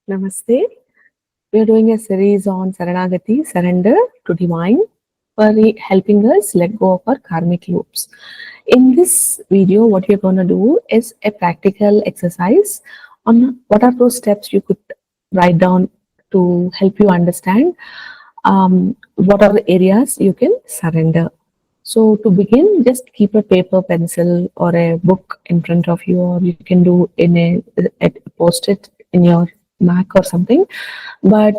Namaste. We are doing a series on Śaraṇāgati, surrender to divine, for helping us let go of our karmic loops. In this video, what we're going to do is a practical exercise on what are those steps you could write down to help you understand what are the areas you can surrender. So to begin, just keep a paper, pencil, or a book in front of you, or you can do in a post it in your Mac or something. But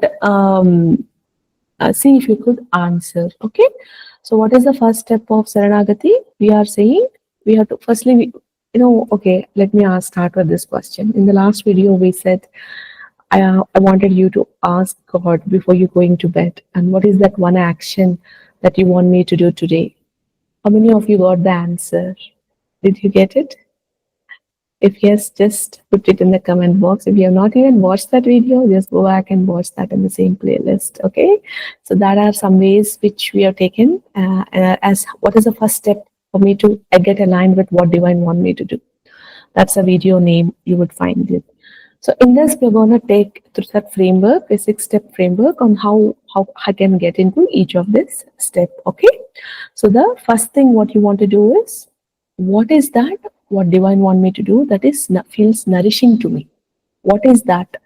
see if you could answer. Okay. So what is the first step of Śaraṇāgati? We are saying we have to firstly, okay. Let me start with this question. In the last video, we said I wanted you to ask God before you going to bed, and what is that one action that you want me to do today? How many of you got the answer? Did you get it? If yes, just put it in the comment box. If you have not even watched that video, just go back and watch that in the same playlist. Okay. So that are some ways which we have taken as what is the first step for me to get aligned with what divine want me to do. That's a video name. You would find it. So in this, we're going to take through that framework, a 6-step framework on how I can get into each of this step. Okay. So the first thing what you want to do is, what is that? What divine want me to do that is feels nourishing to me? What is that?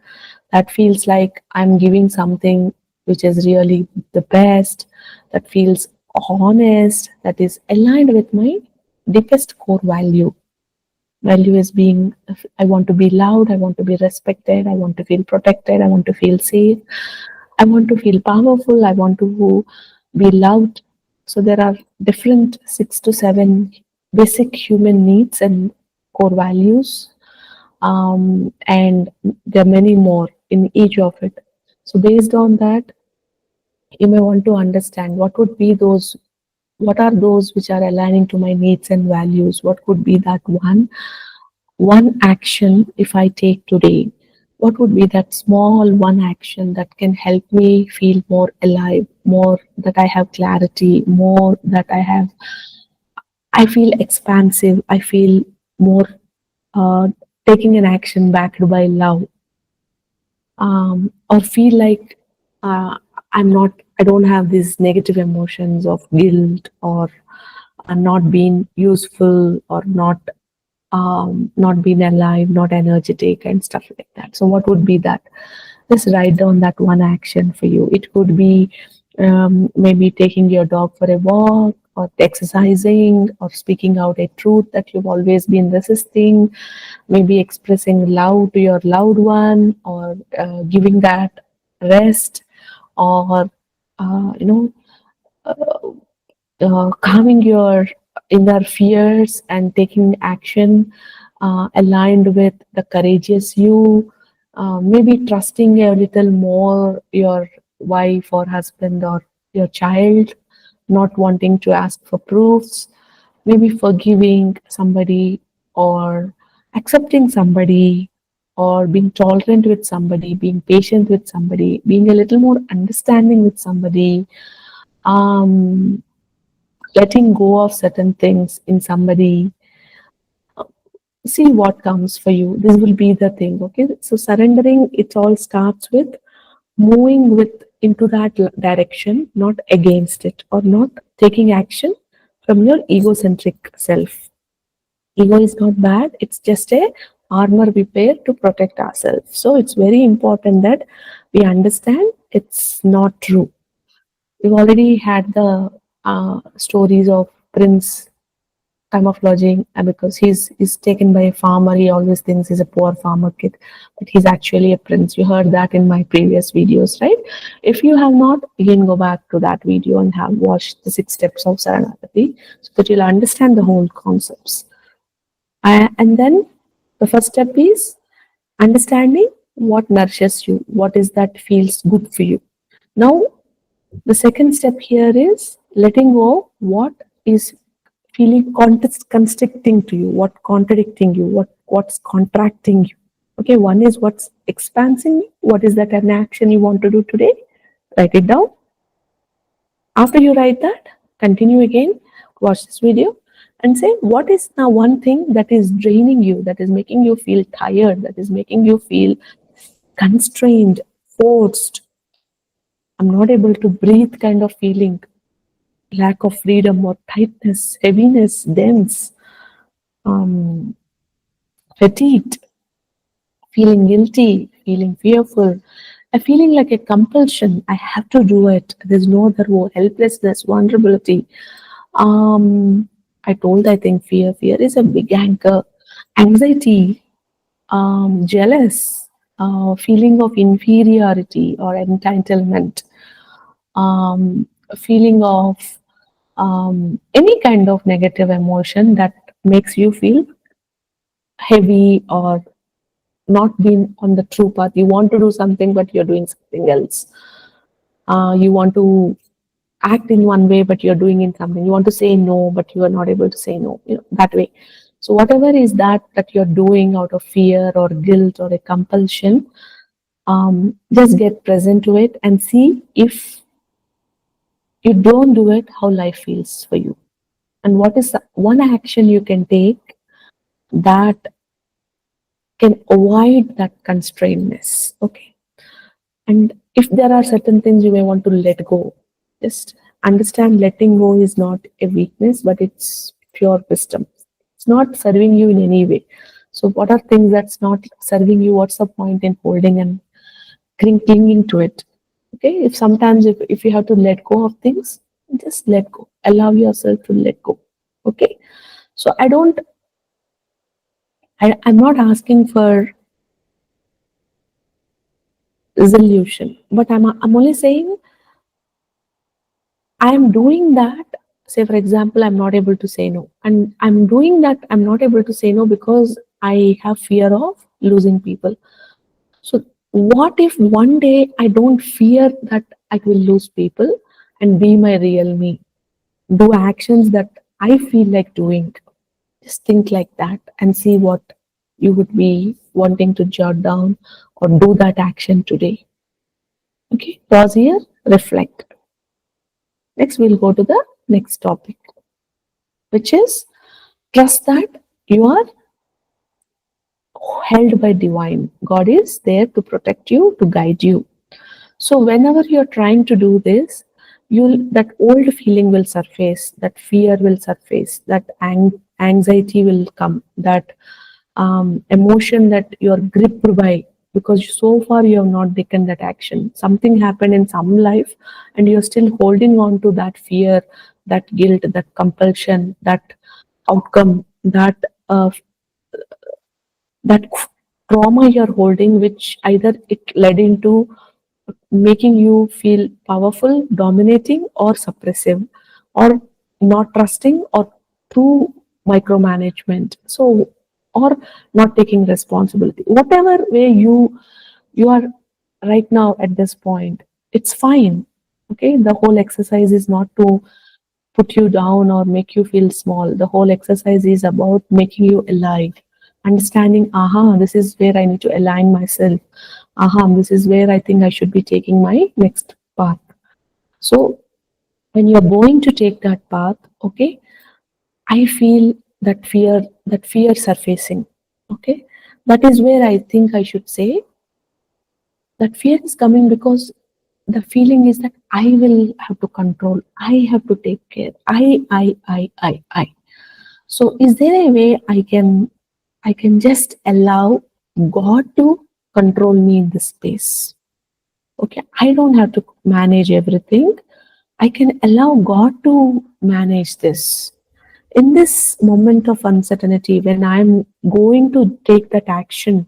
That feels like I'm giving something which is really the best, that feels honest, that is aligned with my deepest core value. Value is being, I want to be loved, I want to be respected, I want to feel protected, I want to feel safe, I want to feel powerful, I want to be loved. So there are different 6 to 7 basic human needs and core values, and there are many more in each of it. So based on that, you may want to understand what would be those, what are those which are aligning to my needs and values. What could be that one action if I take today? What would be that small one action that can help me feel more alive, more that I have clarity, more that I feel expansive, I feel more taking an action backed by love, or feel like I don't have these negative emotions of guilt or not being useful or not being alive, not energetic and stuff like that. So what would be that? Just write down that one action for you. It could be maybe taking your dog for a walk, or exercising, or speaking out a truth that you've always been resisting, maybe expressing love to your loved one, or giving that rest, or uh, you know calming your inner fears and taking action aligned with the courageous you, maybe trusting a little more your wife or husband or your child, not wanting to ask for proofs, maybe forgiving somebody, or accepting somebody, or being tolerant with somebody, being patient with somebody, being a little more understanding with somebody, um, letting go of certain things in somebody. See what comes for you. This will be the thing. Okay. So surrendering, it all starts with moving with into that direction, not against it, or not taking action from your egocentric self. Ego is not bad. It's just a armor we wear to protect ourselves. So it's very important that we understand it's not true. We've already had the stories of Prince camouflaging, because he's taken by a farmer. He always thinks he's a poor farmer kid, but he's actually a prince. You heard that in my previous videos, right? If you have not, again go back to that video and have watched the 6 steps of Śaraṇāgati, so that you'll understand the whole concepts. And then the first step is understanding what nourishes you, what is that feels good for you. Now the second step here is letting go of what is feeling constricting to you, what contradicting you, what's contracting you. Okay, one is what's expanding you. What is that an action you want to do today? Write it down. After you write that, continue again, watch this video and say, what is now one thing that is draining you, that is making you feel tired, that is making you feel constrained, forced, I'm not able to breathe kind of feeling, lack of freedom or tightness, heaviness, dense, um, fatigued, feeling guilty, feeling fearful, a feeling like a compulsion. I have to do it. There's no other way. Helplessness, vulnerability. I told, I think fear. Fear is a big anchor. Anxiety, jealous, feeling of inferiority or entitlement, a feeling of any kind of negative emotion that makes you feel heavy or not being on the true path. You want to do something, but you're doing something else. You want to act in one way, but you're doing in something. You want to say no, but you are not able to say no. That way. So whatever is that you're doing out of fear or guilt or a compulsion, just get present to it and see if you don't do it, how life feels for you, and what is the one action you can take that can avoid that constraintness. Okay. And if there are certain things you may want to let go, just understand letting go is not a weakness, but it's pure wisdom. It's not serving you in any way. So, what are things that's not serving you? What's the point in holding and clinging to it? Okay, if sometimes if you have to let go of things, just let go. Allow yourself to let go. Okay, so I'm not asking for resolution, but I'm only saying I'm doing that. Say, for example, I'm not able to say no. And I'm doing that, I'm not able to say no because I have fear of losing people. So, what if one day I don't fear that I will lose people and be my real me? Do actions that I feel like doing. Just think like that and see what you would be wanting to jot down or do that action today. Okay, pause here, reflect. Next, we'll go to the next topic, which is trust that you are held by divine. God is there to protect you, to guide you. So whenever you're trying to do this, you'll that old feeling will surface, that fear will surface, that anxiety will come, that emotion that you're gripped by because so far you have not taken that action. Something happened in some life, and you're still holding on to that fear, that guilt, that compulsion, that outcome, that trauma you're holding, which either it led into making you feel powerful, dominating, or suppressive, or not trusting, or through micromanagement. So, or not taking responsibility. Whatever way you are right now at this point, it's fine. Okay, the whole exercise is not to put you down or make you feel small. The whole exercise is about making you alive, understanding, aha, this is where I need to align myself. Aha, this is where I think I should be taking my next path. So when you're going to take that path, okay, I feel that fear surfacing. Okay. That is where I think I should say that fear is coming because the feeling is that I will have to control, I have to take care, I. So is there a way I can just allow God to control me in this space? Okay, I don't have to manage everything. I can allow God to manage this. In this moment of uncertainty, when I'm going to take that action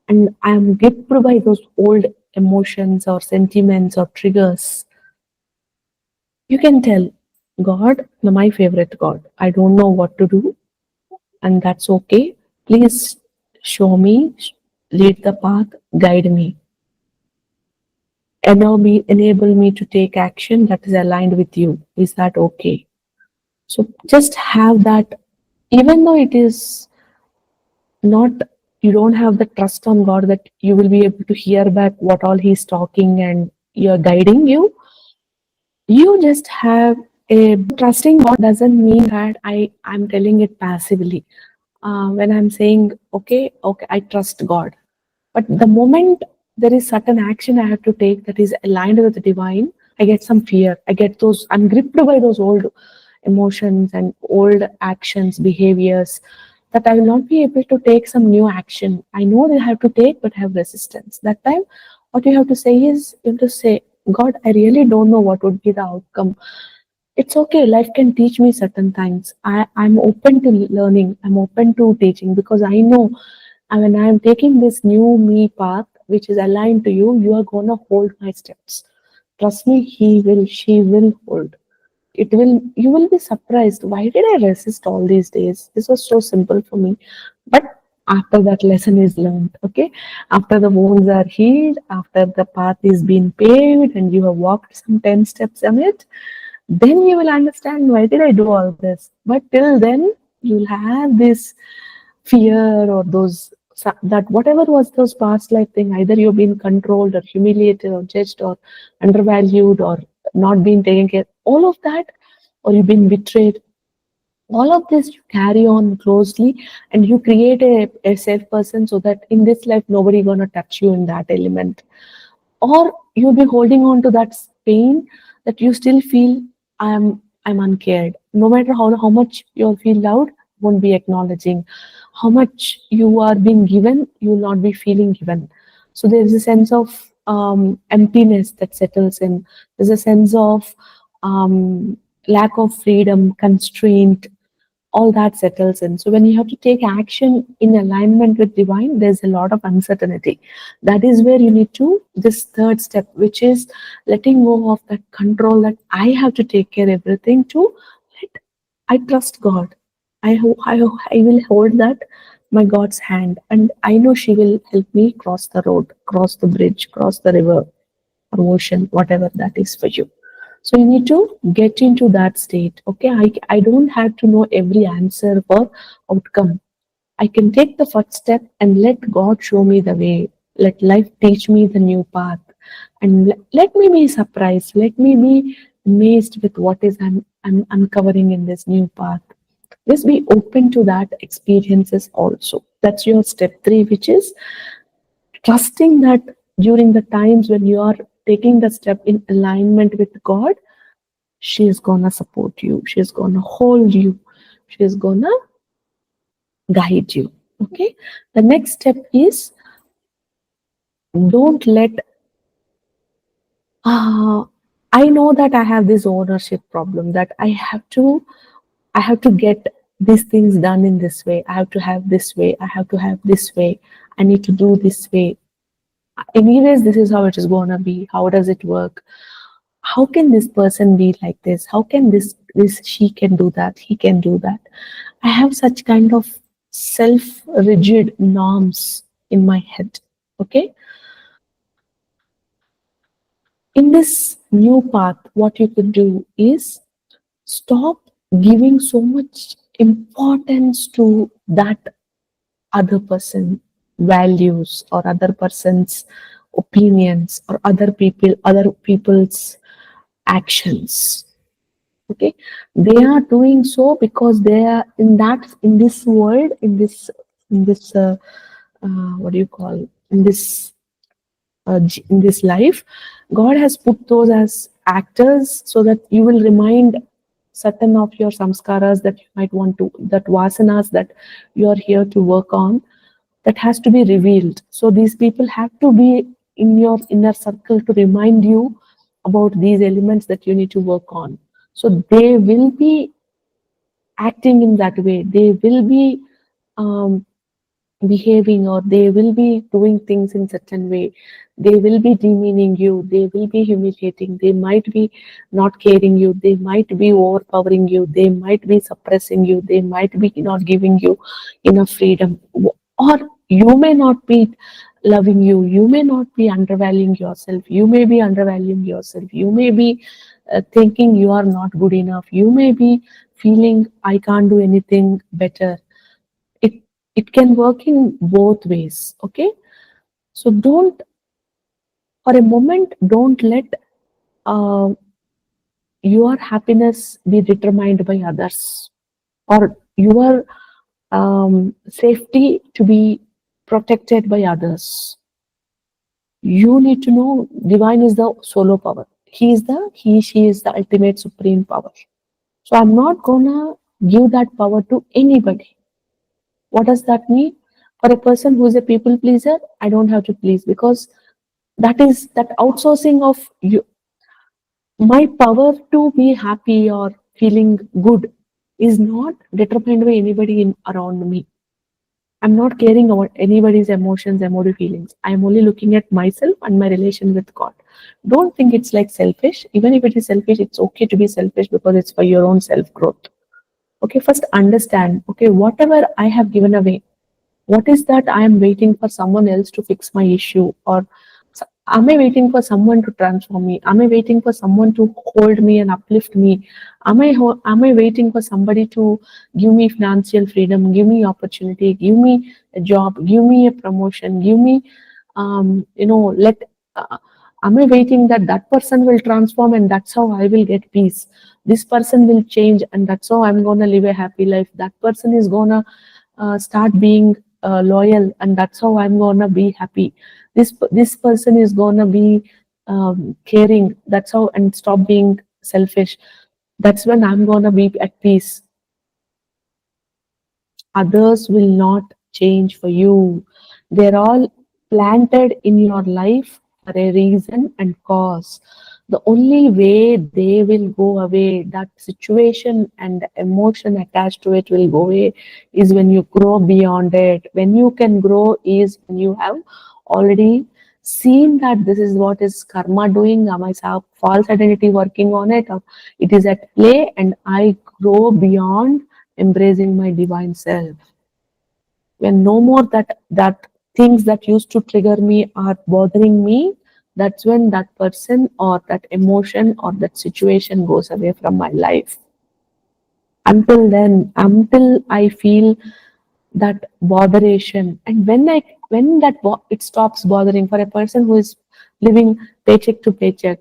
and I'm gripped by those old emotions or sentiments or triggers, you can tell God, my favorite God, I don't know what to do, and that's okay. Please show me, lead the path, guide me. Enable me to take action that is aligned with you. Is that okay? So just have that, even though it is not, you don't have the trust on God that you will be able to hear back what all He's talking and you're guiding you. You just have a trusting God doesn't mean that I'm telling it passively. When I'm saying, okay, I trust God. But the moment there is certain action I have to take that is aligned with the divine, I get some fear. I get those, I'm gripped by those old emotions and old actions, behaviors, that I will not be able to take some new action. I know that I have to take, but have resistance. That time, what you have to say is, you have to say, God, I really don't know what would be the outcome. It's okay. Life can teach me certain things. I'm open to learning. I'm open to teaching because I know when I'm taking this new me path, which is aligned to you, you are gonna hold my steps. Trust me, he will, she will hold. It will, you will be surprised. Why did I resist all these days? This was so simple for me. But after that lesson is learned, okay? After the wounds are healed, after the path is being paved and you have walked some 10 steps on it, then you will understand why did I do all this. But till then, you'll have this fear or those that whatever was those past life thing, either you've been controlled or humiliated or judged or undervalued or not being taken care, all of that, or you've been betrayed, all of this you carry on closely and you create a safe person so that in this life nobody gonna touch you in that element, or you'll be holding on to that pain that you still feel I'm uncared. No matter how much you'll feel loud, won't be acknowledging. How much you are being given, you will not be feeling given. So there's a sense of emptiness that settles in. There's a sense of lack of freedom, constraint, all that settles in. So when you have to take action in alignment with divine, there's a lot of uncertainty. That is where you need to, this third step, which is letting go of that control that I have to take care of everything, to let, I trust God. I will hold that my God's hand, and I know she will help me cross the road, cross the bridge, cross the river or ocean, whatever that is for you. So you need to get into that state. Okay, I don't have to know every answer for outcome. I can take the first step and let God show me the way. Let life teach me the new path. And let me be surprised. Let me be amazed with what is I'm uncovering in this new path. Just be open to that experiences also. That's your step three, which is trusting that during the times when you are taking the step in alignment with God, she is gonna support you, she's gonna hold you, she's gonna guide you. Okay, the next step is, don't let uh, I know that I have this ownership problem, that I have to get these things done in this way, I have to have this way, I have to have this way, I need to do this way. Anyways, this is how it is gonna be. How does it work? How can this person be like this? How can this she can do that, he can do that? I have such kind of self rigid norms in my head. Okay, in this new path, what you could do is stop giving so much importance to that other person values or other person's opinions or other people's actions. Okay, they are doing so because they are in that, in this world, in this what do you call, in this in this life, God has put those as actors so that you will remind certain of your samskaras that you might want to, that vasanas that you are here to work on, that has to be revealed. So these people have to be in your inner circle to remind you about these elements that you need to work on. So they will be acting in that way. They will be um, behaving, or they will be doing things in certain way. They will be demeaning you, they will be humiliating, they might be not caring you, they might be overpowering you, they might be suppressing you, they might be not giving you enough freedom, or you may not be loving you, you may not be undervaluing yourself, you may be undervaluing yourself, you may be thinking you are not good enough, you may be feeling I can't do anything better. It it can work in both ways. Okay, so don't, for a moment, don't let uh, your happiness be determined by others, or your safety to be protected by others. You need to know divine is the solo power. She is the ultimate supreme power. So I'm not gonna give that power to anybody. What does that mean? For a person who is a people pleaser, I don't have to please, because that is that outsourcing of you, my power to be happy or feeling good is not determined by anybody around me. I'm not caring about anybody's emotions, emotive feelings. I'm only looking at myself and my relation with God. Don't think it's like selfish. Even if it is selfish, it's okay to be selfish because it's for your own self growth. Okay, first understand, okay, whatever I have given away, what is that I am waiting for someone else to fix my issue? Or am I waiting for someone to transform me? Am I waiting for someone to hold me and uplift me? Am I waiting for somebody to give me financial freedom, give me opportunity, give me a job, give me a promotion, give me, let. Uh, am I waiting that that person will transform and that's how I will get peace? This person will change and that's how I'm gonna live a happy life. That person is gonna start being loyal and that's how I'm gonna be happy. This person is gonna be caring, that's how, and stop being selfish. That's when I'm gonna be at peace. Others will not change for you. They're all planted in your life for a reason and cause. The only way they will go away, that situation and the emotion attached to it will go away, is when you grow beyond it. When you can grow is when you have already seen that this is what is karma doing, am I false identity working on it, or it is at play, and I grow beyond embracing my divine self. When no more that things that used to trigger me are bothering me, that's when that person or that emotion or that situation goes away from my life. Until then, until I feel that botheration, and when it stops bothering, for a person who is living paycheck to paycheck,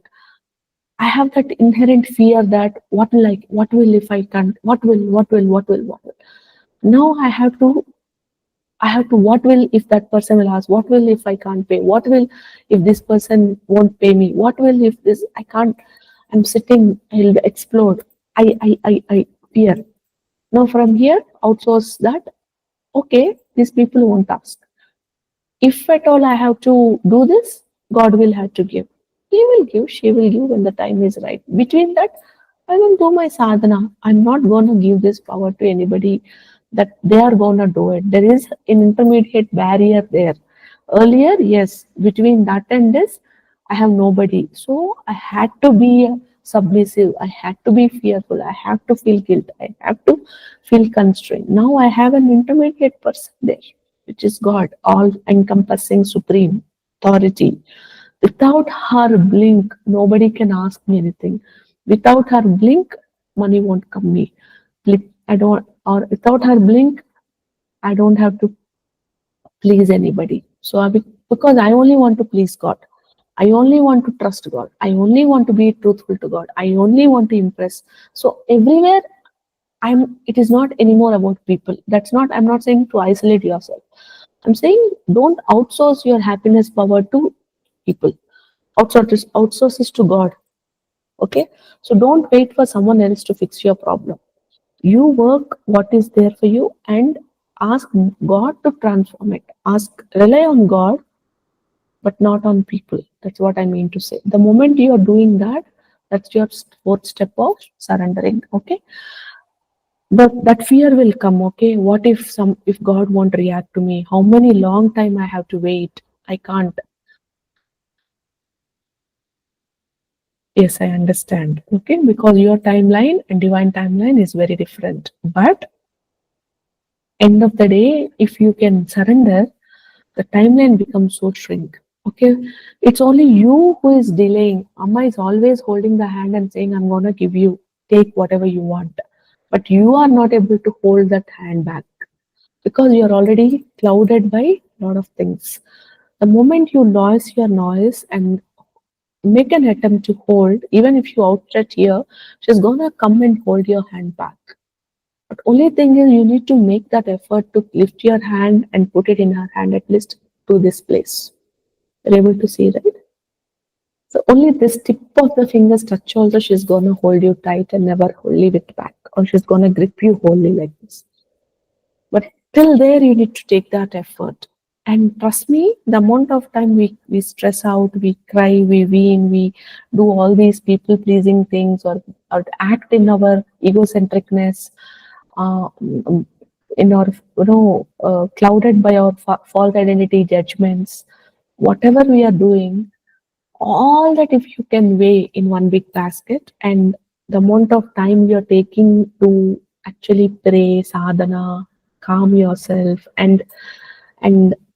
I have that inherent fear that what will if I can't, what will. Now I have to, what will if that person will ask, what will if I can't pay, what will if this person won't pay me, what will if this I can't, I'm sitting, I'll explode. I fear. Now from here, outsource that. Okay, these people won't ask. If at all I have to do this, God will have to give. He will give, she will give when the time is right. Between that, I will do my sadhana. I'm not going to give this power to anybody that they are going to do it. There is an intermediate barrier there. Earlier, yes, between that and this, I have nobody. So I had to be submissive. I had to be fearful. I have to feel guilt. I have to feel constrained. Now I have an intermediate person there, which is God, all encompassing supreme authority. Without her blink, nobody can ask me anything. Without her blink, money won't come me. I don't, or without her blink, I don't have to please anybody. So because I only want to please God. I only want to trust God. I only want to be truthful to God. I only want to impress. So everywhere it is not anymore about people. I'm not saying to isolate yourself. I'm saying don't outsource your happiness power to people. Outsource this to God. Okay. So don't wait for someone else to fix your problem. You work what is there for you and ask God to transform it. Rely on God, but not on people. That's what I mean to say. The moment you are doing that, that's your fourth step of surrendering. Okay. That fear will come. Okay. What if God won't react to me? How many long time I have to wait? I can't. Yes, I understand. Okay, because your timeline and divine timeline is very different. But end of the day, if you can surrender, the timeline becomes so shrink. Okay, it's only you who is delaying. Amma is always holding the hand and saying, I'm gonna give you, take whatever you want. But you are not able to hold that hand back because you're already clouded by a lot of things. The moment you noise your noise and make an attempt to hold, even if you outstretch here, she's gonna come and hold your hand back. But only thing is you need to make that effort to lift your hand and put it in her hand, at least to this place. You're able to see, right? So only this tip of the fingers touch also, she's gonna hold you tight and never leave it back, or she's gonna grip you wholly like this. But till there, you need to take that effort. And trust me, the amount of time we stress out, we cry, we wean, we do all these people pleasing things, or act in our egocentricness, uh, um, in our, clouded by our false identity judgments, whatever we are doing, all that if you can weigh in one big basket, and the amount of time you're taking to actually pray, sadhana, calm yourself, and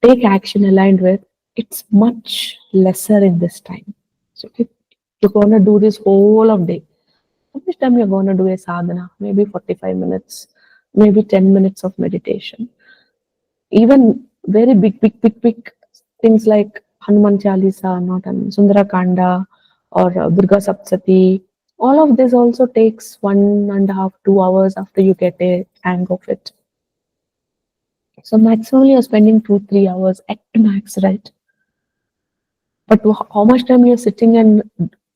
take action aligned with, it's much lesser in this time. So if you're gonna do this whole of day, how much time you're gonna do a sadhana? Maybe 45 minutes, maybe 10 minutes of meditation. Even very big things like Hanuman Chalisa, not Sundara Kanda, or Durga Saptati. All of this also takes 1.5, 2 hours after you get a hang of it. So maximally you're spending 2, 3 hours at max, right? But how much time you're sitting and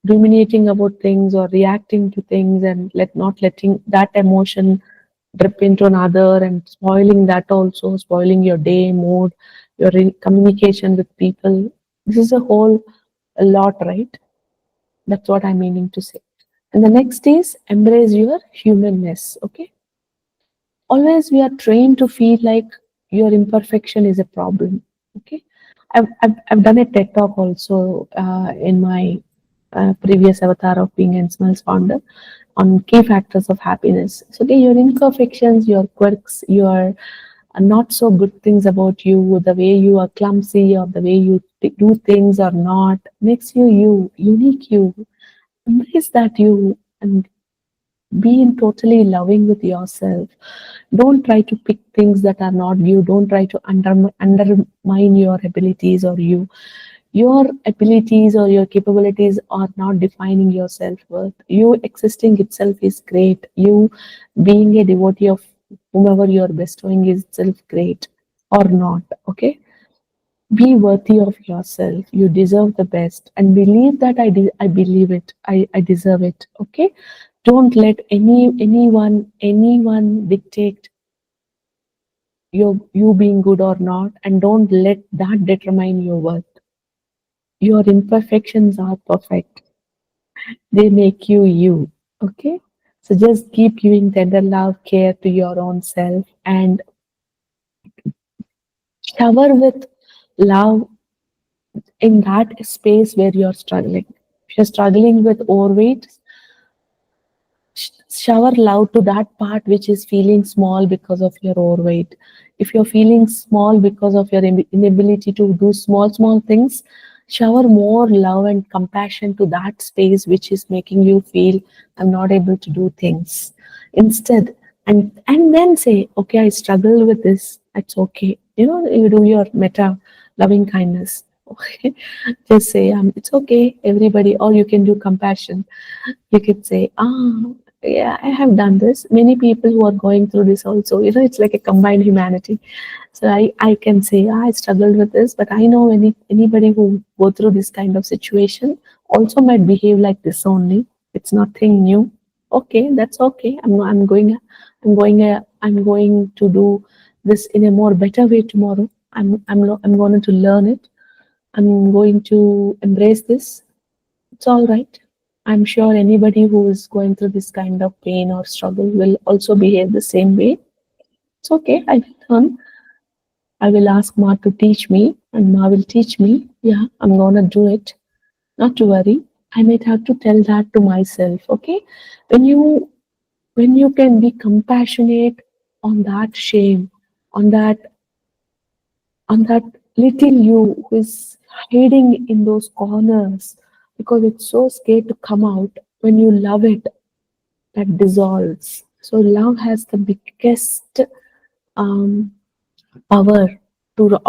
ruminating about things or reacting to things, and not letting that emotion drip into another and spoiling that, also spoiling your day mood, your communication with people. This is a lot, right? That's what I'm meaning to say. And the next is embrace your humanness. Okay, always we are trained to feel like your imperfection is a problem. Okay, I've done a TED talk also in my previous avatar of being and smells founder on key factors of happiness. So okay, your imperfections, your quirks, your not so good things about you, the way you are clumsy or the way you do things or not, makes you you, unique you. Embrace that you, and be in totally loving with yourself. Don't try to pick things that are not you. Don't try to undermine your abilities or you. Your abilities or your capabilities are not defining your self-worth. You existing itself is great. You being a devotee of whomever you're bestowing is itself great, or not. Okay, be worthy of yourself. You deserve the best, and believe that I believe it. I deserve it. Okay, don't let anyone dictate you being good or not, and don't let that determine your worth. Your imperfections are perfect. They make you you. Okay, so just keep giving tender love, care to your own self, and shower with love in that space where you're struggling. If you're struggling with overweight, shower love to that part which is feeling small because of your overweight. If you're feeling small because of your inability to do small things, shower more love and compassion to that space which is making you feel I'm not able to do things. Instead, and then say, okay, I struggle with this. It's okay. You do your meta loving kindness. Okay, just say, it's okay, everybody. Or you can do compassion. You could say, yeah, I have done this. Many people who are going through this also, it's like a combined humanity. So I can say, I struggled with this, but I know anybody who go through this kind of situation also might behave like this only. It's nothing new. Okay, that's okay. I'm going to do this in a more better way tomorrow. I'm going to learn it. I'm going to embrace this. It's all right. I'm sure anybody who is going through this kind of pain or struggle will also behave the same way. It's okay. I will learn. I will ask Ma to teach me, and Ma will teach me. Yeah, I'm gonna do it. Not to worry. I might have to tell that to myself. Okay, when you can be compassionate on that shame, on that little you who is hiding in those corners because it's so scared to come out. When you love it, that dissolves. So love has the biggest um, power to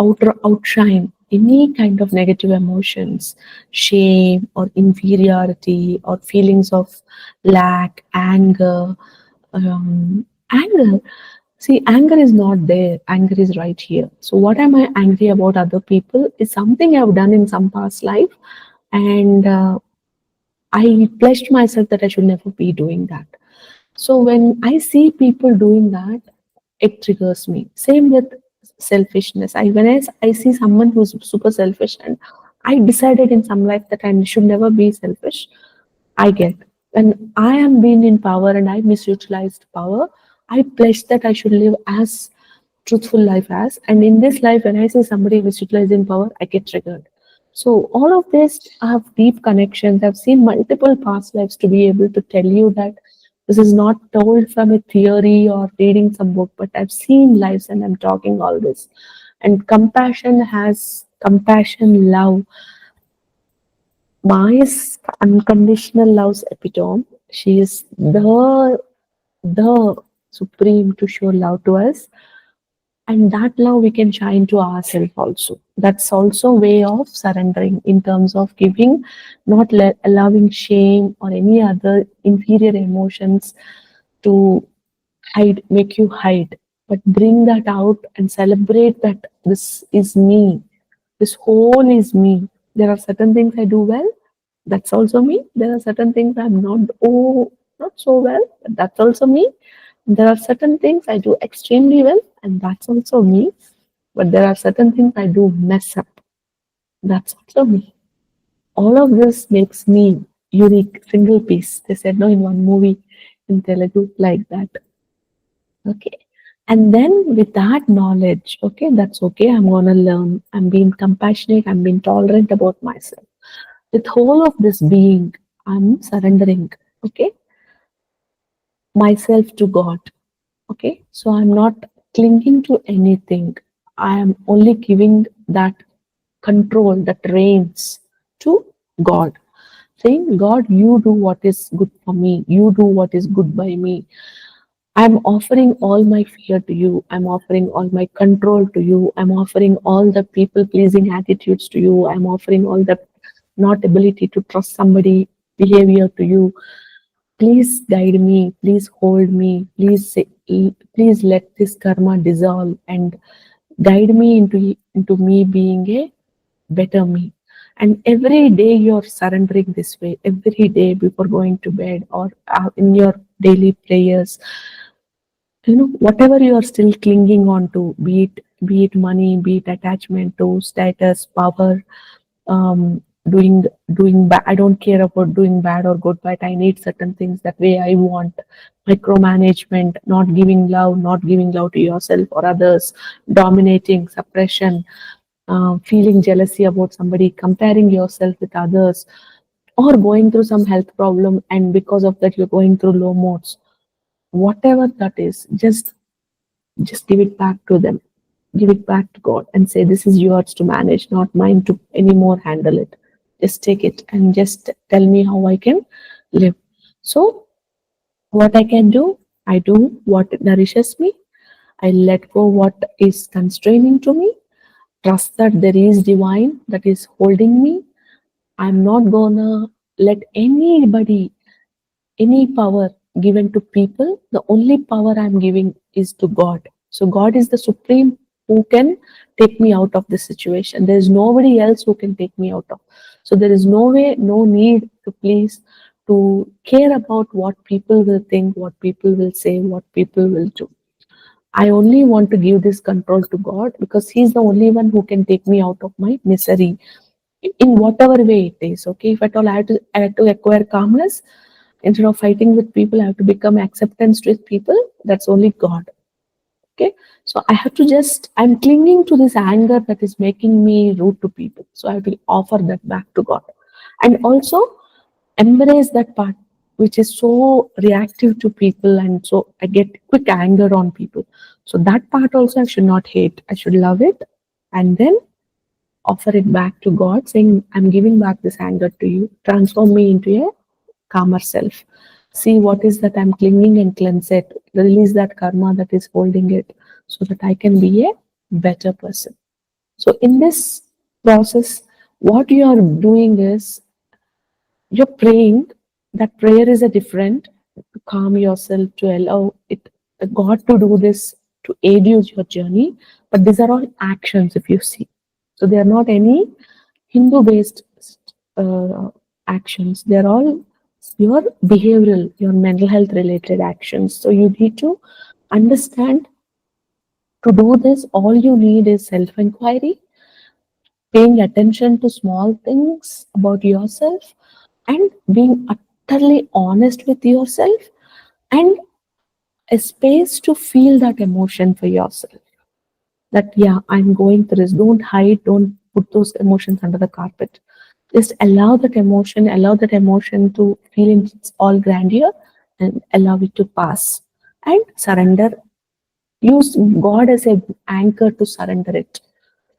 outshine any kind of negative emotions, shame or inferiority or feelings of lack, anger. Anger. See, anger is not there. Anger is right here. So, what am I angry about other people is something I've done in some past life, and I pledged myself that I should never be doing that. So, when I see people doing that, it triggers me. Same with selfishness. I see someone who's super selfish, and I decided in some life that I should never be selfish. I get. When I am being in power and I misutilized power, I pledge that I should live as truthful life as. And in this life, when I see somebody misutilizing power, I get triggered. So all of this have deep connections. I've seen multiple past lives to be able to tell you that this is not told from a theory or reading some book, but I've seen lives and I'm talking all this. And compassion has compassion, love, Ma is unconditional love's epitome. She is the supreme to show love to us, and that love we can shine to ourselves also. That's also a way of surrendering in terms of giving, not allowing shame or any other inferior emotions to make you hide, but bring that out and celebrate that this is me. This whole is me. There are certain things I do well. That's also me. There are certain things I'm not so well, but that's also me. There are certain things I do extremely well, and that's also me. But there are certain things I do mess up. That's also me. All of this makes me unique, single piece. They said no in one movie in Telugu like that. Okay. And then with that knowledge, okay, that's okay. I'm gonna learn. I'm being compassionate. I'm being tolerant about myself. With whole of this being, I'm surrendering. Okay, myself to God. Okay, so I'm not clinging to anything. I am only giving that control, that reigns to God. Saying, God, you do what is good for me. You do what is good by me. I'm offering all my fear to you. I'm offering all my control to you. I'm offering all the people pleasing attitudes to you. I'm offering all the not ability to trust somebody behavior to you. Please guide me. Please hold me. Please let this karma dissolve and guide me into me being a better me. And every day you're surrendering this way. Every day before going to bed or in your daily prayers, whatever you are still clinging on to, be it money, be it attachment to status, power, doing bad. I don't care about doing bad or good, but I need certain things that way I want. Micromanagement, not giving love to yourself or others, dominating, suppression, feeling jealousy about somebody, comparing yourself with others, or going through some health problem and because of that you're going through low modes. Whatever that is, just give it back to them. Give it back to God and say, this is yours to manage, not mine to anymore handle it. Just take it and just tell me how I can live. So, what I can do, I do what nourishes me. I let go what is constraining to me. Trust that there is divine that is holding me. I'm not gonna let anybody any power given to people. The only power I'm giving is to God. So God is the supreme who can take me out of this situation. There is nobody else who can take me out of. So there is no way, no need to please to care about what people will think, what people will say, what people will do. I only want to give this control to God because He's the only one who can take me out of my misery in whatever way it is. Okay, if at all I had to acquire calmness, instead of fighting with people, I have to become acceptance with people. That's only God. Okay, so I have to I'm clinging to this anger that is making me rude to people. So I have to offer that back to God, and also embrace that part which is so reactive to people, and so I get quick anger on people. So that part also I should not hate. I should love it, and then offer it back to God, saying, I'm giving back this anger to you. Transform me into a calmer self. See what is that I'm clinging and cleanse it. Release that karma that is holding it so that I can be a better person. So, in this process, what you are doing is you're praying. That prayer is a different to calm yourself, to allow it God to do this to aid you your journey, but these are all actions if you see. So they are not any Hindu based actions. They are all your behavioral, your mental health related actions. So you need to understand to do this, all you need is self inquiry, paying attention to small things about yourself, and being utterly honest with yourself, and a space to feel that emotion for yourself. That, yeah, I'm going through this. Don't hide, don't put those emotions under the carpet. Just allow that emotion to feel in its all grandeur and allow it to pass. And surrender. Use God as an anchor to surrender it,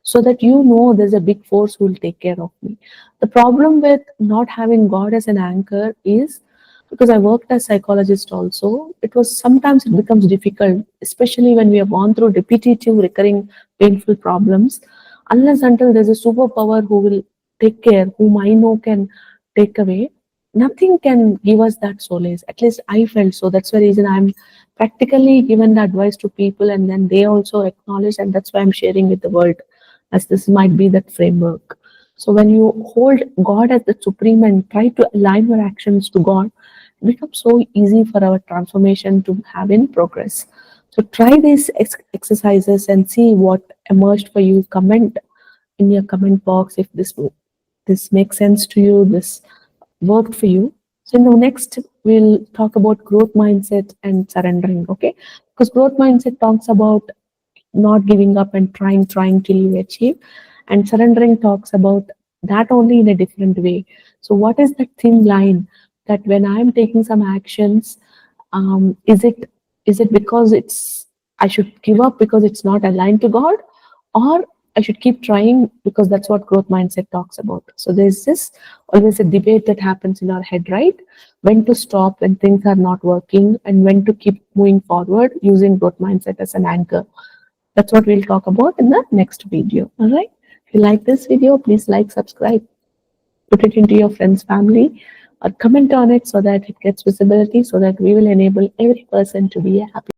so that you know there's a big force who will take care of me. The problem with not having God as an anchor is, because I worked as psychologist also, it was sometimes it becomes difficult, especially when we have gone through repetitive, recurring, painful problems. Unless until there's a superpower who will take care, whom I know can take away, nothing can give us that solace. At least I felt so. That's the reason I'm practically given the advice to people, and then they also acknowledge, and that's why I'm sharing with the world, as this might be that framework. So when you hold God as the supreme and try to align your actions to God, it becomes so easy for our transformation to have in progress. So try these exercises and see what emerged for you. Comment in your comment box if this makes sense to you, this worked for you. So in the next, we'll talk about growth mindset and surrendering. Okay, because growth mindset talks about not giving up and trying till you achieve. And surrendering talks about that only in a different way. So, what is that thin line that when I'm taking some actions, is it because it's I should give up because it's not aligned to God, or I should keep trying because that's what growth mindset talks about. So there's this always a debate that happens in our head, right? When to stop when things are not working, and when to keep moving forward using growth mindset as an anchor. That's what we'll talk about in the next video. All right. If you like this video, please like, subscribe, put it into your friends, family, or comment on it so that it gets visibility, so that we will enable every person to be a happy